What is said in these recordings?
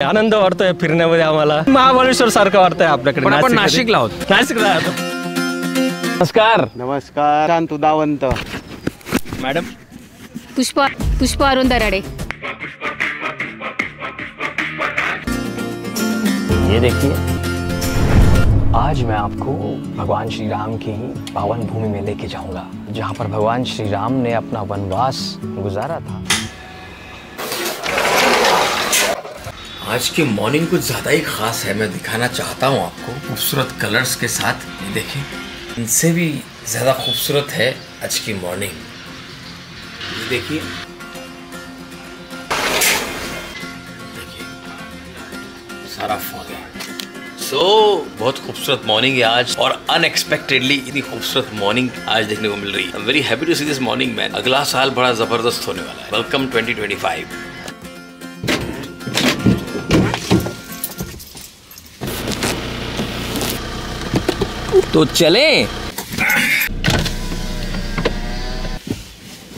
आनंद वाटतोय फिरण्यामध्ये आम्हाला. महाबळेश्वर सारखं वाटतंय आपल्याकडे. पण आपण नाशिकला आहोत. नाशिकला आहोत. नमस्कार. नमस्कार. शांतू दावंत. मॅडम. पुष्पा अरुण दराडे. ये देखिए, आज मैं आपको भगवान श्री राम की पावन भूमि में लेके जाऊंगा, जहां पर भगवान श्री राम ने अपना वनवास गुजारा था। आज की मॉर्निंग कुछ ज़्यादा ही खास है, मैं दिखाना चाहता हूँ आपको खूबसूरत कलर्स के साथ। ये देखिए, इनसे भी ज़्यादा खूबसूरत है आज की मॉर्निंग। ये देखिए, सारा फॉग है। बहुत खूबसूरत मॉर्निंग है आज, और अनएक्सपेक्टेडली इतनी खूबसूरत मॉर्निंग आज देखने को मिल रही है। I am very happy to see this morning man. अगला साल बड़ा ज़बरदस्त होने वाला है। वेलकम 2025। तो चलें,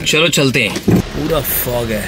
चलो चलते हैं। पूरा फॉग है,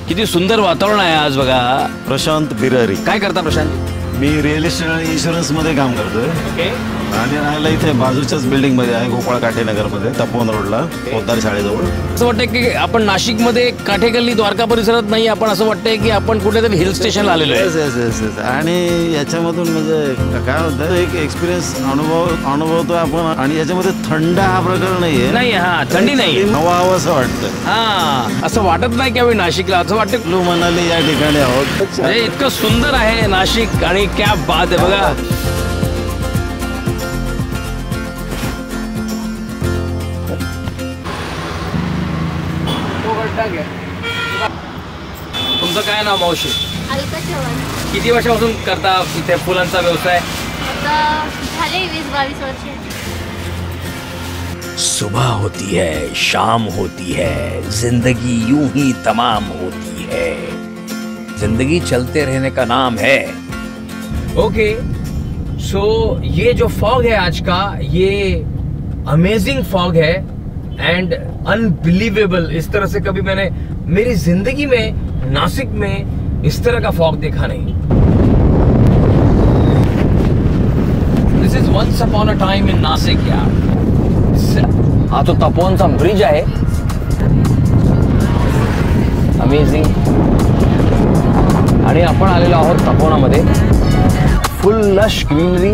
किती सुंदर वातावरण आहे आज बघा। प्रशांत बिरारी. काय करता प्रशांत? मी रिअल इस्टेट आणि इन्शुरन्स मध्ये काम करतोय. ओके. आणि राहायला इथे बाजूच्याच बिल्डिंग मध्ये आहे, गोपाळ काठेनगर मध्ये, तपोवन रोडला, पोद्दार शाळेजवळ. असं वाटतंय की आपण नाशिकमध्ये काठेगल्ली द्वारका परिसरात नाही, आपण असं वाटतंय की आपण कुठेतरी हिल स्टेशनला आलेलो आहे. येस. आणि याच्यामधून म्हणजे काय होतं, एक एक्सपिरियन्स अनुभवतो आपण. आणि याच्यामध्ये थंड हा प्रकार नाहीये. नाही, हा थंडी नाही, हवा असं वाटतं. हा असं वाटत नाही की आम्ही नाशिकला, असं वाटतं कुल्लू मनाली या ठिकाणी आहोत. म्हणजे इतकं सुंदर आहे नाशिक, आणि क्या बात आहे बघा. तुमचं काय नाव मावशी? अलका चव्हाण. किती वर्षापासून करता इथे फुलांचा व्यवसाय? आता झाले 20-22 वर्ष. सुबह होती है, शाम होती है, जिंदगी यूं ही तमाम होती है, जिंदगी चलते रहने का नाम है. ओके, सो ये जो फॉग है आज का, ये अमेजिंग फॉग है एंड अनबिलीवेबल. इस तरह से कभी मैंने मेरी जिंदगी में नासिक में इस तरह का फॉग देखा नहीं. This is once upon a time in Nashik यार. हा तो तपोवनचा ब्रिज आहे. अमेझिंग. आणि आपण आलेलो आहोत तपोवनामध्ये. Full lush greenery.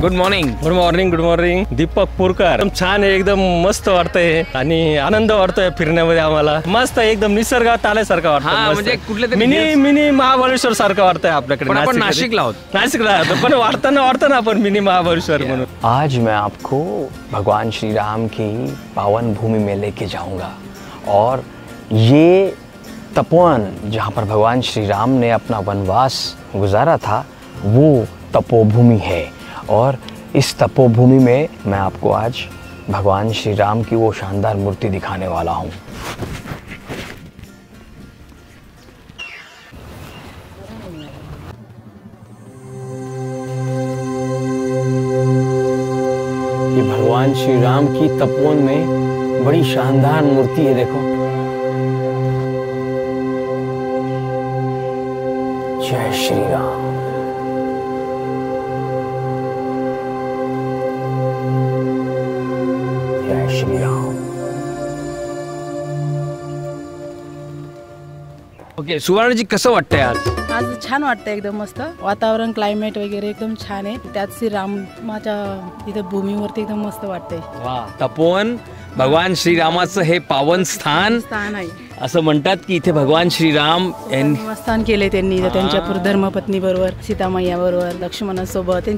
Good morning. Good morning. Good morning. Deepak Purkar. एकदम छान आहे, एकदम मस्त वाटतंय आणि आनंद वाटतोय फिरण्यामध्ये आम्हाला. मस्त एकदम निसर्गात आल्यासारखं वाटतं. म्हणजे कुठले तरी मिनी महाबळेश्वर सारखं वाटतंय आपल्याकडे. पण आपण नाशिकला आहोत. नाशिकला आहोत, पण वाटतं ना आपण मिनी महाबळेश्वर म्हणून. आज मैं आपको भगवान श्री राम की पावन भूमि में लेके जाऊंगा, और ये तपोवन जहाँ पर भगवान श्री राम ने अपना वनवास गुजारा था, वो तपोभूमि है. और इस तपोभूमि में मैं आपको आज भगवान श्री राम की वो शानदार मूर्ति दिखाने वाला हूँ. ये भगवान श्री राम की तपोवन में बड़ी शानदार मूर्ति है, देखो. जय श्री राम. जय श्री राम. ओके, सुवर्णजी कसं वाटतंय आज? आज छान वाटतंय, एकदम मस्त वातावरण, क्लायमेट वगैरे एकदम छान आहे. त्यात श्रीरामाच्या इथे भूमीवरती एकदम मस्त वाटतंय. वा, तपोवन भगवान श्रीरामाचं हे पावन स्थान आहे. असं म्हणतात की इथे भगवान श्रीराम यांनी निवासस्थान केले त्यांनी त्यांच्या धर्मपत्नी बरोबर, सीतामैया बरोबर, लक्ष्मणासोबत.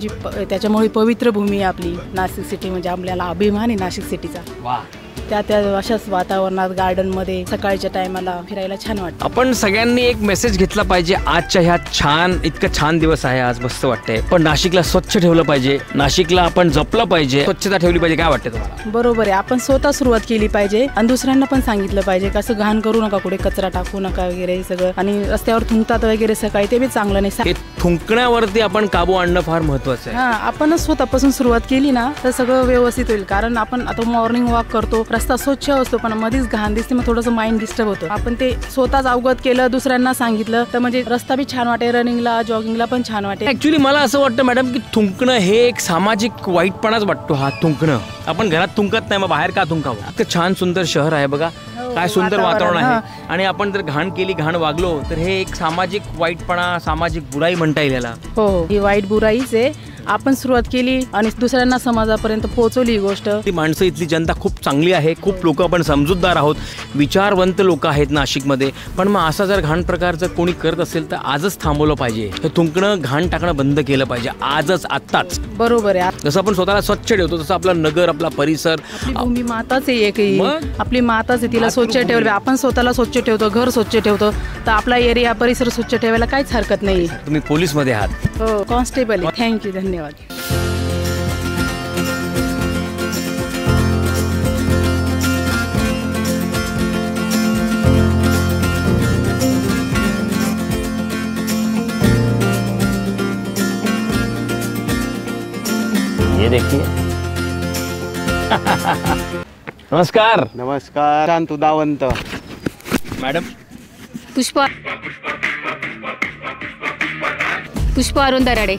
त्याच्यामुळे पवित्र भूमी आहे आपली नाशिक सिटी. म्हणजे आपल्याला अभिमान आहे नाशिक सिटीचा. वा. त्या अशाच वातावरणात, गार्डन मध्ये सकाळच्या टायमाला फिरायला छान वाटतं. आपण सगळ्यांनी एक मेसेज घेतला पाहिजे आजच्या ह्या इतकं छान दिवस आहे आज, मस्त वाटतंय. पण नाशिकला स्वच्छ ठेवलं पाहिजे, नाशिकला आपण जपलं पाहिजे, स्वच्छता ठेवली पाहिजे. काय वाटतं तुम्हाला? बरोबर आहे. आपण स्वतः सुरुवात केली पाहिजे आणि दुसऱ्यांना पण सांगितलं पाहिजे की असं घाण करू नका, कुठे कचरा टाकू नका वगैरे सगळं. आणि रस्त्यावर थुंकतात वगैरे सकाळी, ते बी चांगलं नाही. थुंकण्यावरती आपण काबू आणणं फार महत्वाचं आहे. हा, आपणच स्वतःपासून सुरुवात केली ना तर सगळं व्यवस्थित होईल. कारण आपण आता मॉर्निंग वॉक करतो, रस्ता स्वच्छ असतो पण मध्येच घाण दिसते, मग थोडंसं माइंड डिस्टर्ब होतं. आपण ते स्वतःच अवगत केलं, दुसऱ्यांना सांगितलं तर म्हणजे रस्ता बी छान वाटेल, रनिंगला जॉगिंगला पण छान वाटेल. ऍक्च्युली मला असं वाटतं मॅडम की थुंकणं हे एक सामाजिक वाईटपणाच वाटतो. हा थुंकणं आपण घरात थुंकत नाही, मग बाहेर का थुंकावं? इतकं छान सुंदर शहर आहे बघा, काय सुंदर वातावरण आहे. आणि आपण जर घाण केली, घाण वागलो तर हे एक सामाजिक वाईटपणा, सामाजिक बुराई म्हणता येईल याला. हो, ही वाईट बुराईच आहे. आपण सुरुवात केली आणि दुसऱ्यांना समाजापर्यंत पोहोचवली ही गोष्ट. ती माणसं, इथली जनता खूप चांगली आहे, खूप लोक आपण समजूतदार आहोत, विचारवंत लोक आहेत नाशिकमध्ये. पण मग असा जर घाण प्रकार जर कोणी करत असेल तर आजच थांबवलं पाहिजे. हे थुंकणं, घाण टाकणं बंद केलं पाहिजे आजच, आत्ताच. बरोबर आहे. जसं आपण स्वतःला स्वच्छ ठेवतो तसं आपलं नगर, आपला परिसर, आपली भूमी माताच आहे एक, मग? आपली माताच आहे, तिला स्वच्छ ठेवलं. आपण स्वतःला स्वच्छ ठेवतो, घर स्वच्छ ठेवतो, तर आपला एरिया परिसर स्वच्छ ठेवायला काहीच हरकत नाही. तुम्ही पोलीस मध्ये आहात. हो, कॉन्स्टेबल. थँक्यू, धन्यवाद. ये देखिए. नमस्कार. नमस्कार. शांतू दावंत. मॅडम, पुष्पा अरुण दराडे.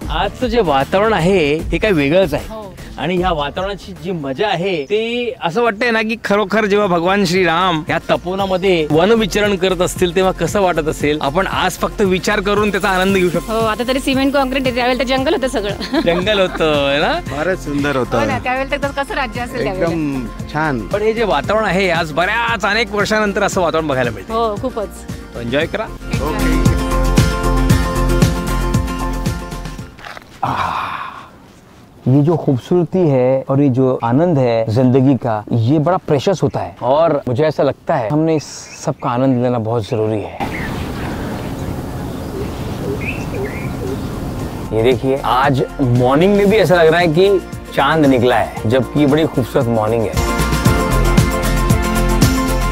आजचं जे वातावरण आहे हे काय वेगळंच आहे. आणि ह्या वातावरणाची जी मजा आहे ते असं वाटतंय ना की खरोखर जेव्हा भगवान श्रीराम या तपोवनामध्ये वनविचरण करत असतील तेव्हा कसं वाटत असेल. आपण आज फक्त विचार करून त्याचा आनंद घेऊ शकतो. हो, आता तरी सिमेंट कॉन्क्रीट आहे, त्यावेळेला तर जंगल होतं सगळं. जंगल होतं ना. फारच सुंदर हो होतं, ना, त्यावेळेला तर कसं राज्य असेल त्यावेळेला. एकदम छान. पण हे जे वातावरण आहे आज बऱ्याच अनेक वर्षानंतर असं वातावरण बघायला मिळतं. हो, खूपच एन्जॉय करा. ये जो खूबसूरती है और ये जो आनंद है जिंदगी का, ये बड़ा प्रेशियस होता है और मुझे ऐसा लगता है हमने इस सब का आनंद लेना बहुत जरूरी है. ये देखिए, आज मॉर्निंग में भी ऐसा लग रहा है कि चांद निकला है, जबकि बड़ी खूबसूरत मॉर्निंग है.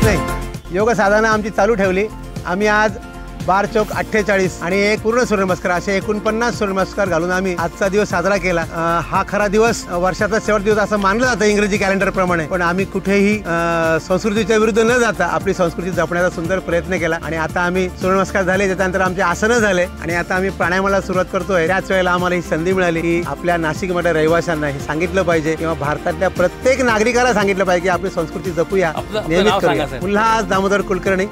नाही, योग साधना आमची चालू ठेवली. आम्ही आज बार चौक 48 आणि एक पूर्ण सूर्यनमस्कार असे 49 सूर्यनमस्कार घालून आम्ही आजचा दिवस साजरा केला. हा खरा दिवस, वर्षाचा शेवट दिवस असं मानलं जातं इंग्रजी कॅलेंडर प्रमाणे. पण आम्ही कुठेही संस्कृतीच्या विरुद्ध न जाता आपली संस्कृती जपण्याचा सुंदर प्रयत्न केला. आणि आता आम्ही सूर्यनमस्कार झाले, त्याच्यानंतर आमचे आसनं झाले आणि आता आम्ही प्राणायामाला सुरुवात करतोय. त्याच वेळेला आम्हाला ही संधी मिळाली की आपल्या नाशिकमध्ये रहिवाशांना हे सांगितलं पाहिजे किंवा भारतातल्या प्रत्येक नागरिकाला सांगितलं पाहिजे की आपली संस्कृती जपूया, नियमित करूया. उल्हास दामोदर कुलकर्णी.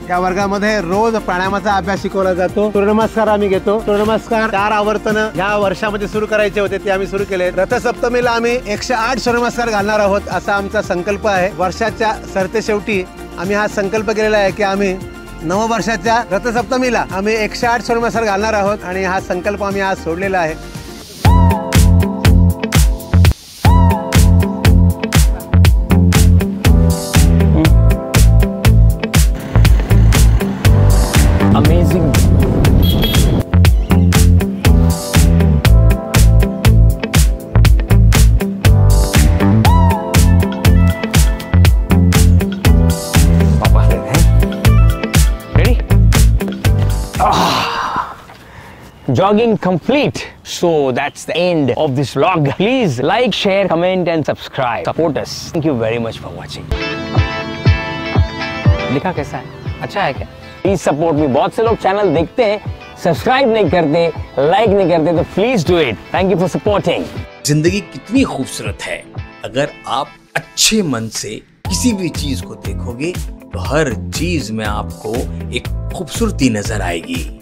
या वर्गामध्ये रोज प्राणायामाचा अभ्यास शिकवला जातो. सूर्यनमस्कार आम्ही घेतो. सूर्यनमस्कार 4 आवर्तन या वर्षामध्ये सुरू करायचे होते, ते आम्ही सुरू केले. रथसप्तमीला आम्ही 108 सूर्यनमस्कार घालणार आहोत असा आमचा संकल्प आहे. वर्षाच्या सरतेशेवटी आम्ही हा संकल्प केलेला आहे की आम्ही नववर्षाच्या रथसप्तमीला आम्ही 108 सूर्यनमस्कार घालणार आहोत आणि हा संकल्प आम्ही आज सोडलेला आहे. Amazing. पापा हैं? Ready? Jogging complete. So that's the end of this vlog. Please like, share, comment and subscribe. Support us. Thank you very much for watching. लिखा कैसा है? अच्छा है क्या? Please support me. बहुत से लोग चैनल देखते हैं, सब्सक्राइब नहीं करते, लाइक नहीं करते, तो please do it. Thank you for supporting. जिंदगी कितनी खूबसूरत है. अगर आप अच्छे मन से किसी भी चीज को देखोगे तो हर चीज में आपको एक खूबसूरती नजर आएगी.